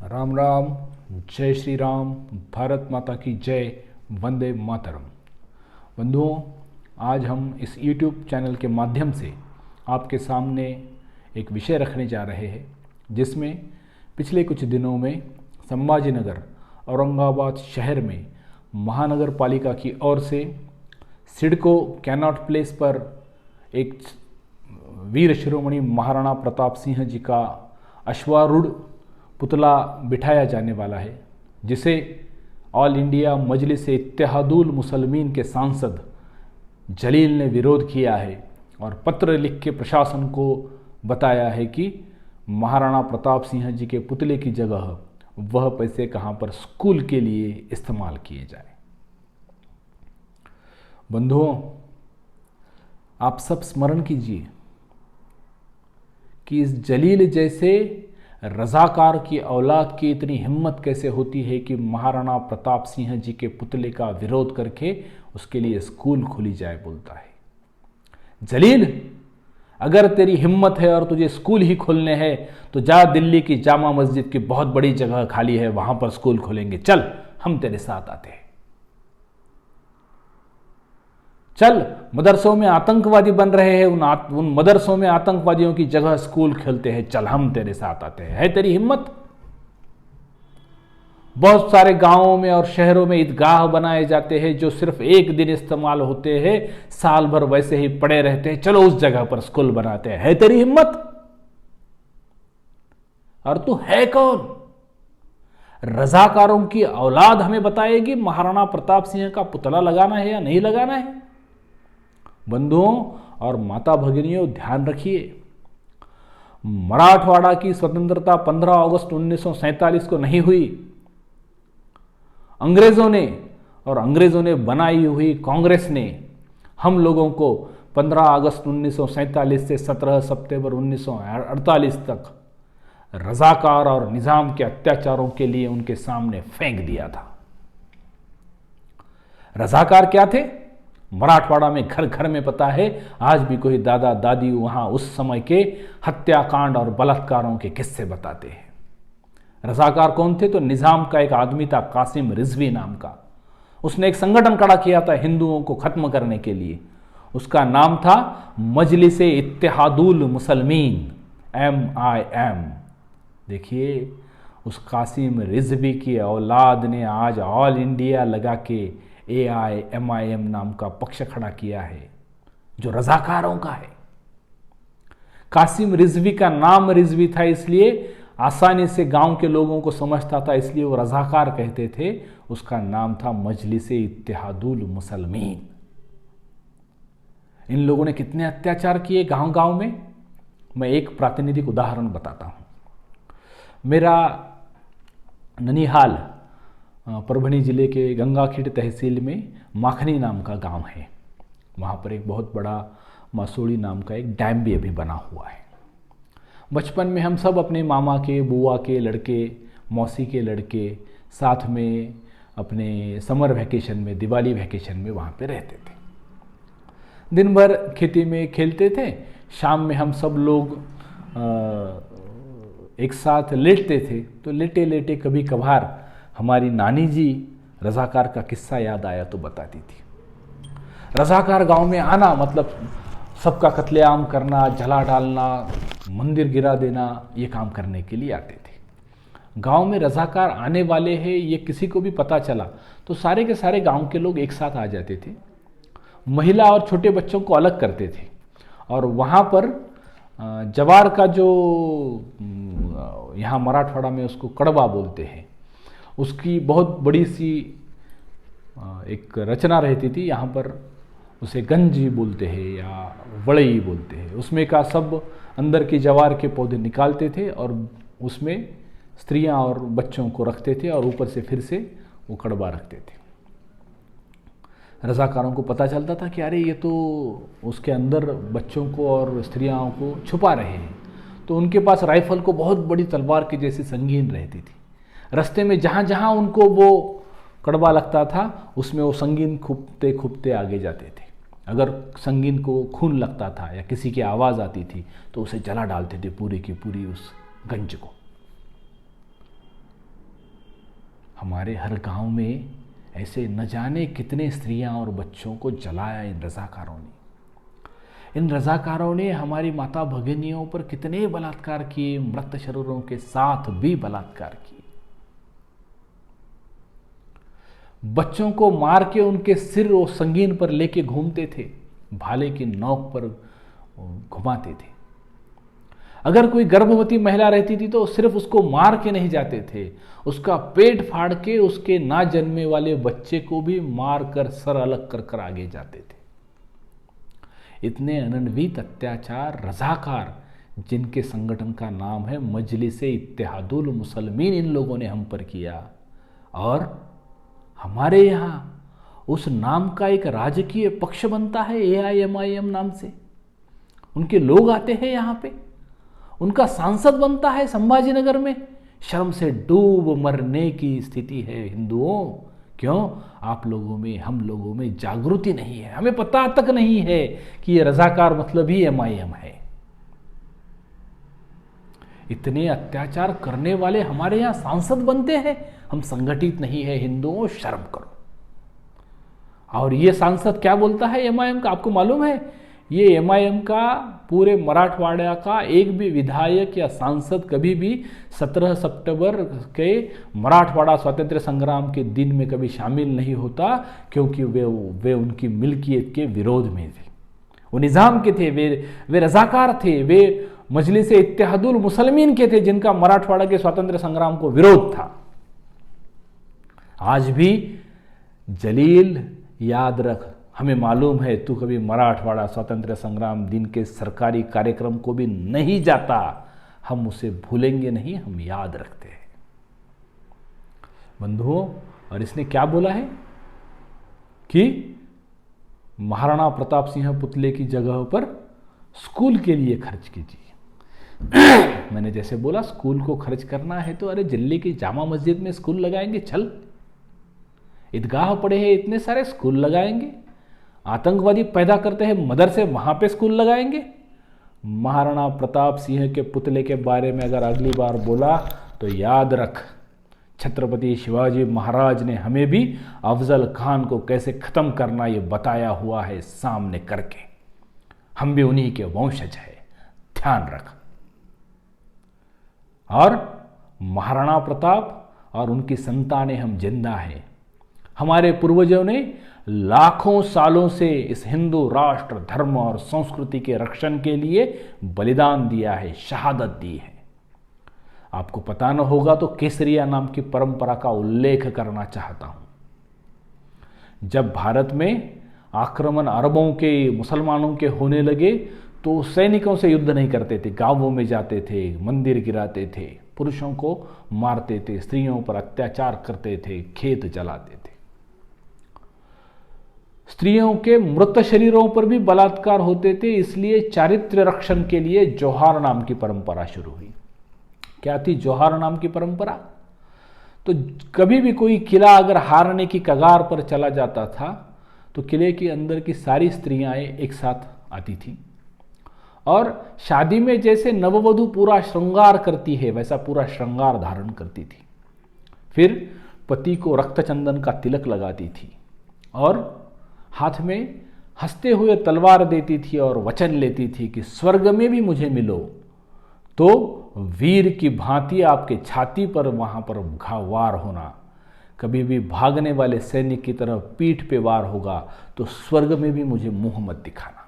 राम राम। जय श्री राम। भारत माता की जय। वंदे मातरम। बंधुओं, आज हम इस YouTube चैनल के माध्यम से आपके सामने एक विषय रखने जा रहे हैं जिसमें पिछले कुछ दिनों में संभाजीनगर औरंगाबाद शहर में महानगर पालिका की ओर से सिडको कैनॉट प्लेस पर एक वीर शिरोमणि महाराणा प्रताप सिंह जी का अश्वारूढ़ पुतला बिठाया जाने वाला है, जिसे ऑल इंडिया मजलिस इत्तेहादुल मुसलमीन के सांसद जलील ने विरोध किया है और पत्र लिख के प्रशासन को बताया है कि महाराणा प्रताप सिंह जी के पुतले की जगह वह पैसे कहां पर स्कूल के लिए इस्तेमाल किए जाए। बंधुओं, आप सब स्मरण कीजिए कि इस जलील जैसे रजाकार की औलाद की इतनी हिम्मत कैसे होती है कि महाराणा प्रताप सिंह जी के पुतले का विरोध करके उसके लिए स्कूल खोली जाए बोलता है। जलील, अगर तेरी हिम्मत है और तुझे स्कूल ही खोलने हैं तो जा, दिल्ली की जामा मस्जिद की बहुत बड़ी जगह खाली है, वहां पर स्कूल खोलेंगे, चल हम तेरे साथ आते हैं। चल, मदरसों में आतंकवादी बन रहे हैं, उन मदरसों में आतंकवादियों की जगह स्कूल खेलते हैं, चल हम तेरे साथ आते हैं। है तेरी हिम्मत? बहुत सारे गांवों में और शहरों में ईदगाह बनाए जाते हैं जो सिर्फ एक दिन इस्तेमाल होते हैं, साल भर वैसे ही पड़े रहते हैं, चलो उस जगह पर स्कूल बनाते हैं। है तेरी हिम्मत? और तू है कौन? रजाकारों की औलाद हमें बताएगी महाराणा प्रताप सिंह का पुतला लगाना है या नहीं लगाना है। बंधुओं और माता भगिनियों, ध्यान रखिए, मराठवाड़ा की स्वतंत्रता 15 अगस्त 1947 को नहीं हुई। अंग्रेजों ने बनाई हुई कांग्रेस ने हम लोगों को 15 अगस्त 1947 से 17 सितंबर 1948 तक रजाकार और निजाम के अत्याचारों के लिए उनके सामने फेंक दिया था। रजाकार क्या थे? मराठवाड़ा में घर घर में पता है, आज भी कोई दादा दादी वहां उस समय के हत्याकांड और बलात्कारों के किस्से बताते हैं। रजाकार कौन थे? तो निजाम का एक आदमी था, कासिम रिजवी नाम का। उसने एक संगठन खड़ा किया था हिंदुओं को खत्म करने के लिए। उसका नाम था मजलिस इत्तेहादुल मुसलमीन, MIM। देखिए, उस कासिम रिजवी की औलाद ने आज ऑल इंडिया लगा के AIMIM नाम का पक्ष खड़ा किया है जो रजाकारों का है। कासिम रिजवी का नाम रिजवी था, इसलिए आसानी से गांव के लोगों को समझता था, इसलिए वो रजाकार कहते थे। उसका नाम था मजलिस इत्तेहादुल मुसलमीन। इन लोगों ने कितने अत्याचार किए गांव गांव में, मैं एक प्रातिनिधिक उदाहरण बताता हूं। मेरा ननिहाल परभनी जिले के गंगाखेड़ तहसील में माखनी नाम का गांव है। वहाँ पर एक बहुत बड़ा मसूड़ी नाम का एक डैम भी अभी बना हुआ है। बचपन में हम सब अपने मामा के, बुआ के लड़के, मौसी के लड़के साथ में अपने समर वैकेशन में, दिवाली वैकेशन में वहाँ पे रहते थे। दिन भर खेती में खेलते थे, शाम में हम सब लोग एक साथ लेटते थे। तो लेटे लेटे कभी कभार हमारी नानी जी रजाकार का किस्सा याद आया तो बताती थी। रजाकार गांव में आना मतलब सबका कत्लेआम करना, जला डालना, मंदिर गिरा देना, ये काम करने के लिए आते थे। गांव में रजाकार आने वाले हैं ये किसी को भी पता चला तो सारे के सारे गांव के लोग एक साथ आ जाते थे। महिला और छोटे बच्चों को अलग करते थे और वहाँ पर जवार का जो यहाँ मराठवाड़ा में उसको कड़वा बोलते हैं, उसकी बहुत बड़ी सी एक रचना रहती थी। यहाँ पर उसे गंजी बोलते हैं या वड़ई बोलते हैं। उसमें का सब अंदर की जवार के पौधे निकालते थे और उसमें स्त्रियां और बच्चों को रखते थे और ऊपर से फिर से वो कड़वा रखते थे। रजाकारों को पता चलता था कि अरे ये तो उसके अंदर बच्चों को और स्त्रियों को छुपा रहे हैं, तो उनके पास राइफल को बहुत बड़ी तलवार की जैसी संगीन रहती थी। रास्ते में जहाँ जहाँ उनको वो कड़वा लगता था उसमें वो संगीन खूबते खूबते आगे जाते थे। अगर संगीन को खून लगता था या किसी की आवाज़ आती थी तो उसे जला डालते थे पूरी की पूरी उस गंज को। हमारे हर गांव में ऐसे न जाने कितने स्त्रियां और बच्चों को जलाया इन रज़ाकारों ने। इन रज़ाकारों ने हमारी माता भगिनियों पर कितने बलात्कार किए, मृत शरीरों के साथ भी बलात्कार किए। बच्चों को मार के उनके सिर और संगीन पर लेके घूमते थे, भाले की नोक पर घुमाते थे। अगर कोई गर्भवती महिला रहती थी तो सिर्फ उसको मार के नहीं जाते थे, उसका पेट फाड़ के उसके ना जन्मे वाले बच्चे को भी मार कर सर अलग कर कर आगे जाते थे। इतने अनन्वित अत्याचार रज़ाकार, जिनके संगठन का नाम है मजलिसे इत्तेहादुल मुसलमीन, इन लोगों ने हम पर किया। और हमारे यहाँ उस नाम का एक राजकीय पक्ष बनता है AIMIM नाम से। उनके लोग आते हैं यहाँ पे, उनका सांसद बनता है संभाजीनगर में। शर्म से डूब मरने की स्थिति है हिंदुओं। क्यों? आप लोगों में, हम लोगों में जागृति नहीं है, हमें पता तक नहीं है कि ये रज़ाकार मतलब ही MIM है। इतने अत्याचार करने वाले हमारे यहाँ सांसद बनते हैं, हम संगठित नहीं है हिंदुओं, शर्म करो। और ये सांसद क्या बोलता है MIM का, आपको मालूम है? ये MIM का पूरे मराठवाड़ा का एक भी विधायक या सांसद कभी भी 17 सितंबर के मराठवाड़ा स्वतंत्र संग्राम के दिन में कभी शामिल नहीं होता, क्योंकि वे उनकी मिल्कियत के विरोध में थे, वो निज़ाम के थे, वे रज़ाकार थे, वे मजलिस इत्तेहादुल मुसलमीन के थे, जिनका मराठवाड़ा के स्वतंत्र संग्राम को विरोध था। आज भी जलील याद रख, हमें मालूम है तू कभी मराठवाड़ा स्वतंत्र संग्राम दिन के सरकारी कार्यक्रम को भी नहीं जाता, हम उसे भूलेंगे नहीं, हम याद रखते हैं बंधुओं। और इसने क्या बोला है कि महाराणा प्रताप सिंह पुतले की जगह पर स्कूल के लिए खर्च कीजिए। मैंने जैसे बोला, स्कूल को खर्च करना है तो अरे दिल्ली की जामा मस्जिद में स्कूल लगाएंगे, चल। ईदगाह पड़े हैं इतने सारे, स्कूल लगाएंगे। आतंकवादी पैदा करते हैं मदरसे, वहां पे स्कूल लगाएंगे। महाराणा प्रताप सिंह के पुतले के बारे में अगर अगली बार बोला तो याद रख, छत्रपति शिवाजी महाराज ने हमें भी अफजल खान को कैसे खत्म करना ये बताया हुआ है सामने करके। हम भी उन्हीं के वंशज हैं, ध्यान रख। और महाराणा प्रताप और उनकी संतानें हम जिंदा हैं। हमारे पूर्वजों ने लाखों सालों से इस हिंदू राष्ट्र, धर्म और संस्कृति के रक्षण के लिए बलिदान दिया है, शहादत दी है। आपको पता न होगा तो केसरिया नाम की परंपरा का उल्लेख करना चाहता हूं। जब भारत में आक्रमण अरबों के, मुसलमानों के होने लगे तो सैनिकों से युद्ध नहीं करते थे, गांवों में जाते थे, मंदिर गिराते थे, पुरुषों को मारते थे, स्त्रियों पर अत्याचार करते थे, खेत जलाते थे। स्त्रियों के मृत शरीरों पर भी बलात्कार होते थे, इसलिए चारित्र्य रक्षण के लिए जोहार नाम की परंपरा शुरू हुई। क्या थी जोहार नाम की परंपरा? तो कभी भी कोई किला अगर हारने की कगार पर चला जाता था तो किले के अंदर की सारी स्त्रियां एक साथ आती थी और शादी में जैसे नववधु पूरा श्रृंगार करती है वैसा पूरा श्रृंगार धारण करती थी। फिर पति को रक्तचंदन का तिलक लगाती थी और हाथ में हंसते हुए तलवार देती थी और वचन लेती थी कि स्वर्ग में भी मुझे मिलो तो वीर की भांति आपके छाती पर वहां पर वार होना, कभी भी भागने वाले सैनिक की तरह पीठ पे वार होगा तो स्वर्ग में भी मुझे मुंह मत दिखाना।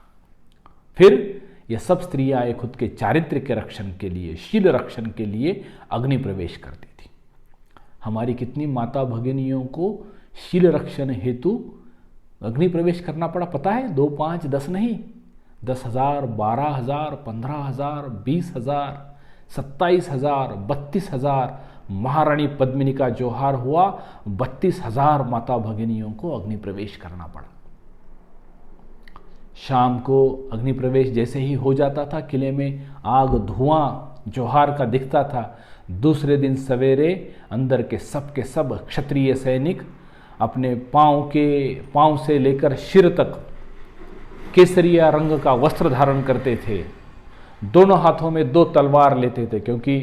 फिर ये सब स्त्रियां खुद के चारित्र्य के रक्षण के लिए, शील रक्षण के लिए अग्नि प्रवेश करती थी। हमारी कितनी माता भगिनियों को शील रक्षण हेतु अग्नि प्रवेश करना पड़ा पता है? 2, 5, 10 नहीं, 10,000, 12,000, 15,000, 20,000, 27,000, 32,000 महारानी पद्मिनी का जोहार हुआ। 32,000 माता भगिनियों को अग्नि प्रवेश करना पड़ा। शाम को अग्नि प्रवेश जैसे ही हो जाता था, किले में आग धुआं जोहार का दिखता था। दूसरे दिन सवेरे अंदर के सब क्षत्रिय सैनिक अपने पांव से लेकर सिर तक केसरिया रंग का वस्त्र धारण करते थे। दोनों हाथों में 2 तलवार लेते थे, क्योंकि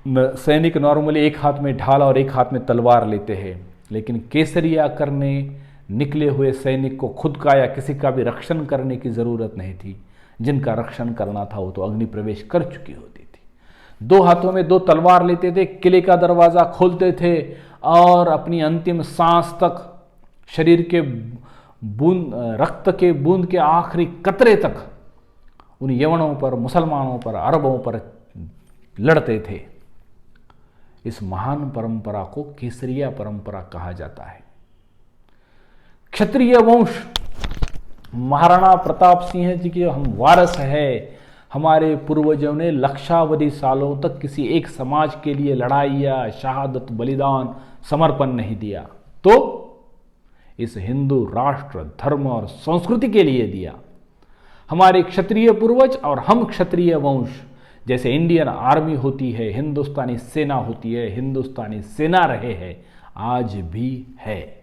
सैनिक नॉर्मली एक हाथ में ढाल और एक हाथ में तलवार लेते हैं, लेकिन केसरिया करने निकले हुए सैनिक को खुद का या किसी का भी रक्षण करने की ज़रूरत नहीं थी। जिनका रक्षण करना था वो तो अग्नि प्रवेश कर चुकी होती थी। दो हाथों में दो तलवार लेते थे, किले का दरवाज़ा खोलते थे और अपनी अंतिम सांस तक, शरीर के बूंद, रक्त के बूंद के आखिरी कतरे तक उन यवनों पर, मुसलमानों पर, अरबों पर लड़ते थे। इस महान परंपरा को केसरिया परंपरा कहा जाता है। क्षत्रिय वंश महाराणा प्रताप सिंह जी के हम वारस है। हमारे पूर्वजों ने लक्षावधि सालों तक किसी एक समाज के लिए लड़ाई या शहादत, बलिदान, समर्पण नहीं दिया, तो इस हिंदू राष्ट्र, धर्म और संस्कृति के लिए दिया। हमारे क्षत्रिय पूर्वज और हम क्षत्रिय वंश, जैसे इंडियन आर्मी होती है, हिंदुस्तानी सेना होती है, हिंदुस्तानी सेना रहे हैं, आज भी है।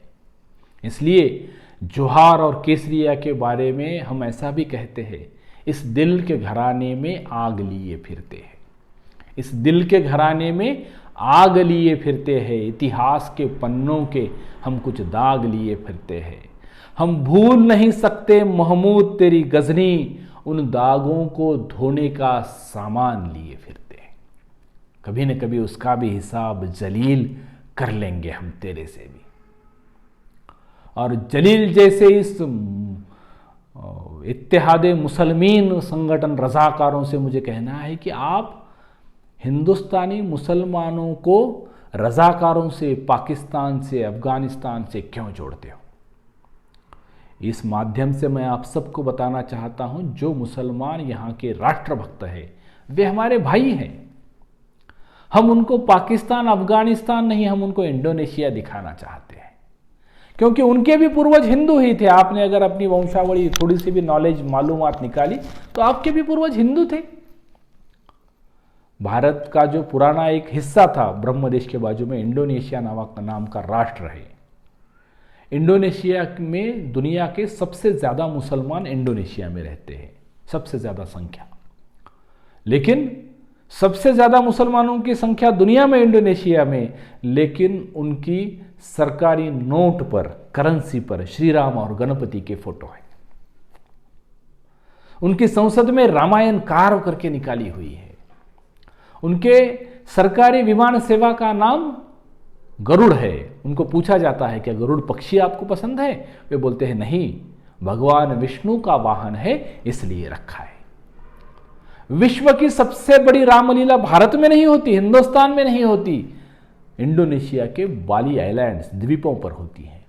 इसलिए जोहार और केसरिया के बारे में हम ऐसा भी कहते हैं, इस दिल के घराने में आग लिए फिरते हैं। इस दिल के घराने में आग लिए फिरते हैं। इतिहास के पन्नों के हम कुछ दाग लिए फिरते हैं। हम भूल नहीं सकते महमूद तेरी गजनी, उन दागों को धोने का सामान लिए फिरते हैं। कभी न कभी उसका भी हिसाब जलील कर लेंगे हम तेरे से भी। और जलील जैसे इस इत्तेहादे मुसलमीन संगठन रज़ाकारों से मुझे कहना है कि आप हिंदुस्तानी मुसलमानों को रज़ाकारों से, पाकिस्तान से, अफगानिस्तान से क्यों जोड़ते हो? इस माध्यम से मैं आप सबको बताना चाहता हूं, जो मुसलमान यहाँ के राष्ट्रभक्त है वे हमारे भाई हैं। हम उनको पाकिस्तान, अफगानिस्तान नहीं, हम उनको इंडोनेशिया दिखाना चाहते हैं, क्योंकि उनके भी पूर्वज हिंदू ही थे। आपने अगर अपनी वंशावली थोड़ी सी भी नॉलेज, मालूमात निकाली तो आपके भी पूर्वज हिंदू थे। भारत का जो पुराना एक हिस्सा था ब्रह्मदेश के बाजू में, इंडोनेशिया नाम का राष्ट्र है। इंडोनेशिया में दुनिया के सबसे ज़्यादा मुसलमान इंडोनेशिया में रहते हैं, सबसे ज़्यादा संख्या। लेकिन सबसे ज़्यादा मुसलमानों की संख्या दुनिया में इंडोनेशिया में, लेकिन उनकी सरकारी नोट पर, करेंसी पर श्री राम और गणपति के फोटो है। उनकी संसद में रामायण कार्व करके निकाली हुई है। उनके सरकारी विमान सेवा का नाम गरुड़ है। उनको पूछा जाता है क्या गरुड़ पक्षी आपको पसंद है? वे बोलते हैं नहीं, भगवान विष्णु का वाहन है इसलिए रखा है। विश्व की सबसे बड़ी रामलीला भारत में नहीं होती, हिंदुस्तान में नहीं होती, इंडोनेशिया के बाली आइलैंड्स, द्वीपों पर होती है।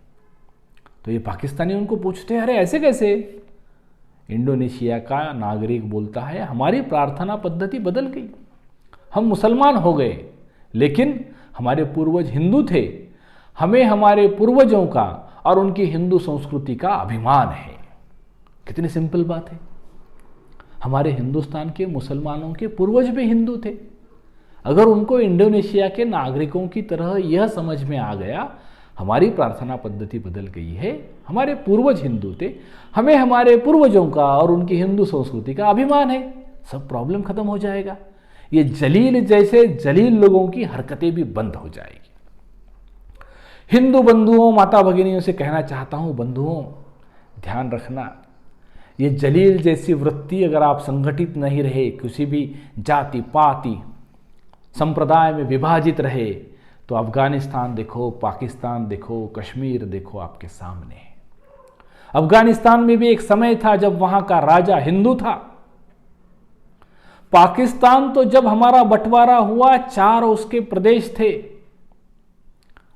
तो ये पाकिस्तानी उनको पूछते हैं अरे ऐसे कैसे? इंडोनेशिया का नागरिक बोलता है हमारी प्रार्थना पद्धति बदल गई, हम मुसलमान हो गए, लेकिन हमारे पूर्वज हिंदू थे। हमें हमारे पूर्वजों का और उनकी हिंदू संस्कृति का अभिमान है। कितनी सिंपल बात है। हमारे हिंदुस्तान के मुसलमानों के पूर्वज भी हिंदू थे। अगर उनको इंडोनेशिया के नागरिकों की तरह यह समझ में आ गया हमारी प्रार्थना पद्धति बदल गई है, हमारे पूर्वज हिंदू थे, हमें हमारे पूर्वजों का और उनकी हिंदू संस्कृति का अभिमान है, सब प्रॉब्लम खत्म हो जाएगा। ये जलील जैसे जलील लोगों की हरकतें भी बंद हो जाएगी। हिंदू बंधुओं, माता भगिनियों से कहना चाहता हूं, बंधुओं ध्यान रखना, ये जलील जैसी वृत्ति अगर आप संगठित नहीं रहे, किसी भी जाति पाति संप्रदाय में विभाजित रहे, तो अफगानिस्तान देखो, पाकिस्तान देखो, कश्मीर देखो आपके सामने है। अफगानिस्तान में भी एक समय था जब वहां का राजा हिंदू था। पाकिस्तान तो जब हमारा बंटवारा हुआ, 4 उसके प्रदेश थे,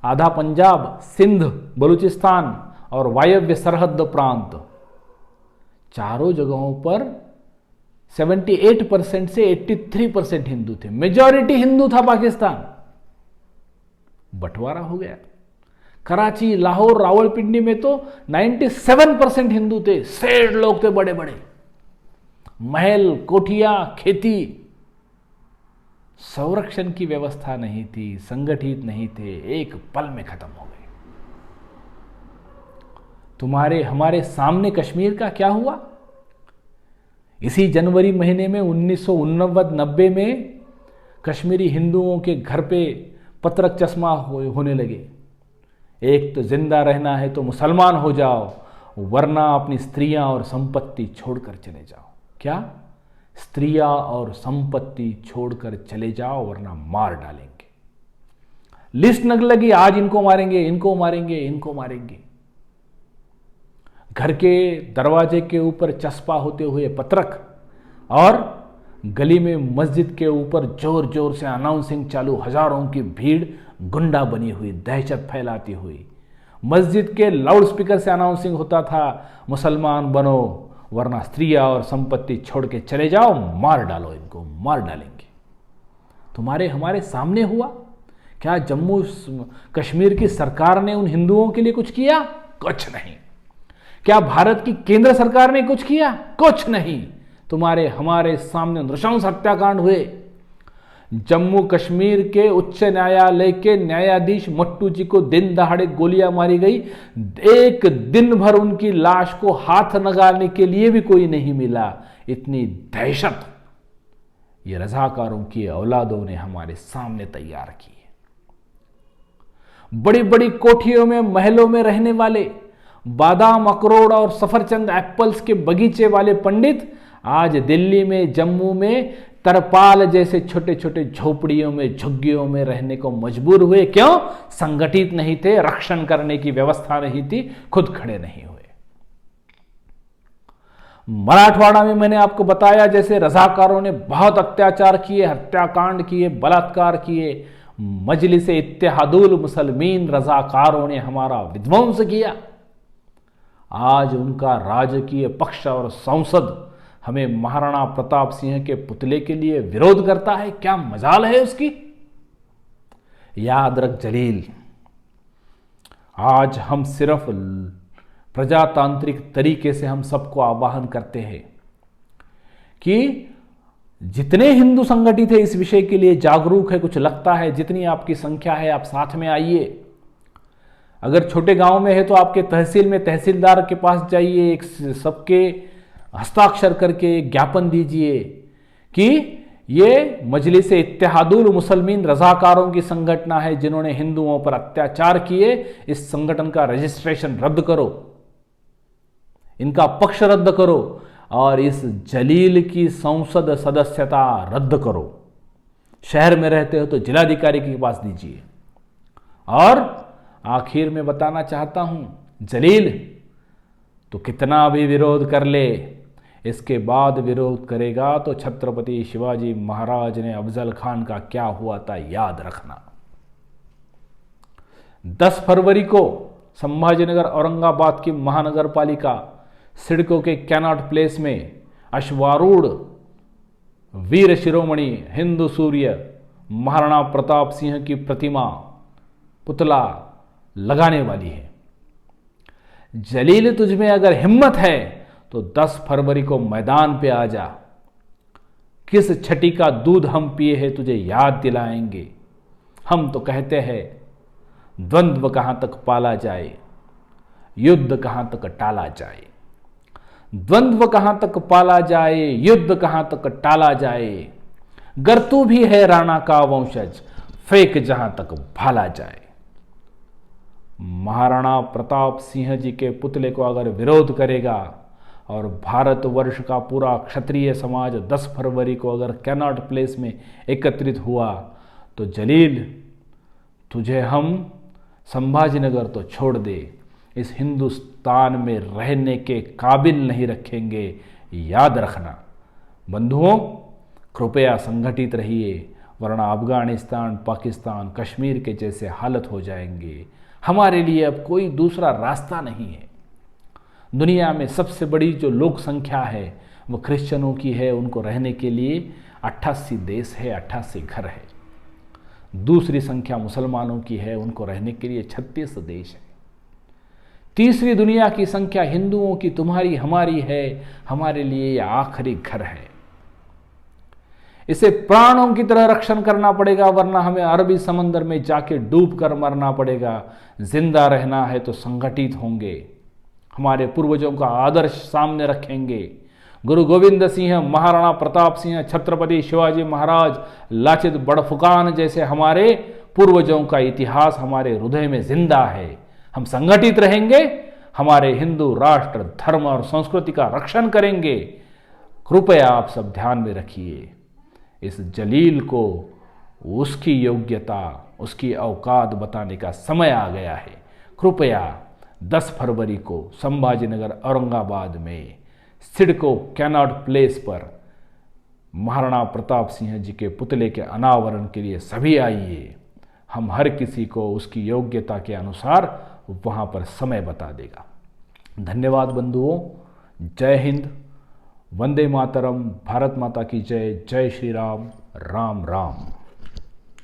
आधा पंजाब, सिंध, बलूचिस्तान और वायव्य सरहद प्रांत। चारों जगहों पर 78% से 83% हिंदू थे, मेजॉरिटी हिंदू था पाकिस्तान। बंटवारा हो गया। कराची, लाहौर, रावलपिंडी में तो 97% हिंदू थे, सेठ लोग थे बड़े बड़े, महल, कोठियां, खेती। संरक्षण की व्यवस्था नहीं थी, संगठित नहीं थे, एक पल में खत्म हो गए। तुम्हारे हमारे सामने कश्मीर का क्या हुआ? इसी जनवरी महीने में 1989-90 में कश्मीरी हिंदुओं के घर पे पत्रक चश्मा होने लगे। एक तो जिंदा रहना है तो मुसलमान हो जाओ, वरना अपनी स्त्रियां और संपत्ति छोड़कर चले जाओ। क्या? स्त्रियां और संपत्ति छोड़कर चले जाओ वरना मार डालेंगे। लिस्ट नग लगी, आज इनको मारेंगे, इनको मारेंगे, इनको मारेंगे। घर के दरवाजे के ऊपर चस्पा होते हुए पत्रक और गली में मस्जिद के ऊपर जोर जोर से अनाउंसिंग चालू, हजारों की भीड़ गुंडा बनी हुई, दहशत फैलाती हुई। मस्जिद के लाउड स्पीकर से अनाउंसिंग होता था, मुसलमान बनो वरना स्त्रियां और संपत्ति छोड़ के चले जाओ, मार डालो इनको, मार डालेंगे। तुम्हारे हमारे सामने हुआ। क्या जम्मू कश्मीर की सरकार ने उन हिंदुओं के लिए कुछ किया? कुछ नहीं। क्या भारत की केंद्र सरकार ने कुछ किया? कुछ नहीं। तुम्हारे हमारे सामने नृशंस हत्याकांड हुए। जम्मू कश्मीर के उच्च न्यायालय के न्यायाधीश मट्टू जी को दिन दहाड़े गोलियां मारी गई। एक दिन भर उनकी लाश को हाथ लगाने के लिए भी कोई नहीं मिला। इतनी दहशत ये रजाकारों की औलादों ने हमारे सामने तैयार की है। बड़ी बड़ी कोठियों में, महलों में रहने वाले, बादाम, अखरोट और सफरचंद, एप्पल्स के बगीचे वाले पंडित आज दिल्ली में, जम्मू में तरपाल जैसे छोटे छोटे झोपड़ियों में, झुग्गियों में रहने को मजबूर हुए। क्यों? संगठित नहीं थे, रक्षण करने की व्यवस्था नहीं थी, खुद खड़े नहीं हुए। मराठवाड़ा में मैंने आपको बताया जैसे रजाकारों ने बहुत अत्याचार किए, हत्याकांड किए, बलात्कार किए। मजलिस इत्तेहादुल मुसलमीन रजाकारों ने हमारा विध्वंस किया। आज उनका राजकीय पक्ष और संसद हमें महाराणा प्रताप सिंह के पुतले के लिए विरोध करता है। क्या मजाल है उसकी? याद रख जलील, आज हम सिर्फ प्रजातांत्रिक तरीके से हम सबको आह्वान करते हैं कि जितने हिंदू संगठित है इस विषय के लिए जागरूक है, कुछ लगता है, जितनी आपकी संख्या है आप साथ में आइए। अगर छोटे गांव में है तो आपके तहसील में तहसीलदार के पास जाइए, एक सबके हस्ताक्षर करके एक ज्ञापन दीजिए कि ये मजलिस इत्तेहादुल मुसलमीन रजाकारों की संगठन है जिन्होंने हिंदुओं पर अत्याचार किए। इस संगठन का रजिस्ट्रेशन रद्द करो, इनका पक्ष रद्द करो और इस जलील की संसद सदस्यता रद्द करो। शहर में रहते हो तो जिलाधिकारी के पास दीजिए। और आखिर में बताना चाहता हूं, जलील तो कितना भी विरोध कर ले, इसके बाद विरोध करेगा तो छत्रपति शिवाजी महाराज ने अफजल खान का क्या हुआ था याद रखना। 10 फरवरी को संभाजीनगर औरंगाबाद की महानगर पालिका सिडको के कैनॉट प्लेस में अश्वारूढ़ वीर शिरोमणि हिंदू सूर्य महाराणा प्रताप सिंह की प्रतिमा, पुतला लगाने वाली है। जलील, तुझमें अगर हिम्मत है तो 10 फरवरी को मैदान पे आ जा। किस छठी का दूध हम पिए हैं तुझे याद दिलाएंगे। हम तो कहते हैं द्वंद्व कहां तक पाला जाए, युद्ध कहां तक टाला जाए। द्वंद्व कहां तक पाला जाए, युद्ध कहां तक टाला जाए। गर तू भी है राणा का वंशज, फेंक जहां तक भाला जाए। महाराणा प्रताप सिंह जी के पुतले को अगर विरोध करेगा और भारतवर्ष का पूरा क्षत्रिय समाज 10 फरवरी को अगर कैनॉट प्लेस में एकत्रित हुआ तो जलील, तुझे हम संभाजीनगर तो छोड़ दे, इस हिंदुस्तान में रहने के काबिल नहीं रखेंगे। याद रखना बंधुओं, कृपया संगठित रहिए, वरना अफगानिस्तान, पाकिस्तान, कश्मीर के जैसे हालत हो जाएंगे। हमारे लिए अब कोई दूसरा रास्ता नहीं है। दुनिया में सबसे बड़ी जो लोक संख्या है वो क्रिश्चियनों की है, उनको रहने के लिए 88 देश है, 88 घर है। दूसरी संख्या मुसलमानों की है, उनको रहने के लिए 36 देश है। तीसरी दुनिया की संख्या हिंदुओं की, तुम्हारी हमारी है, हमारे लिए यह आखिरी घर है। इसे प्राणों की तरह रक्षण करना पड़ेगा, वरना हमें अरबी समंदर में जाके डूब कर मरना पड़ेगा। जिंदा रहना है तो संगठित होंगे, हमारे पूर्वजों का आदर्श सामने रखेंगे, गुरु गोविंद सिंह, महाराणा प्रताप सिंह, छत्रपति शिवाजी महाराज, लाचित बड़फुकान जैसे हमारे पूर्वजों का इतिहास हमारे हृदय में जिंदा है। हम संगठित रहेंगे, हमारे हिंदू राष्ट्र, धर्म और संस्कृति का रक्षण करेंगे। कृपया आप सब ध्यान में रखिए, इस जलील को उसकी योग्यता, उसकी औकात बताने का समय आ गया है। कृपया 10 फरवरी को संभाजीनगर औरंगाबाद में सिडको कैनॉट प्लेस पर महाराणा प्रताप सिंह जी के पुतले के अनावरण के लिए सभी आइए। हम हर किसी को उसकी योग्यता के अनुसार वहाँ पर समय बता देगा। धन्यवाद बंधुओं। जय हिंद, वंदे मातरम, भारत माता की जय, जय श्री राम, राम राम।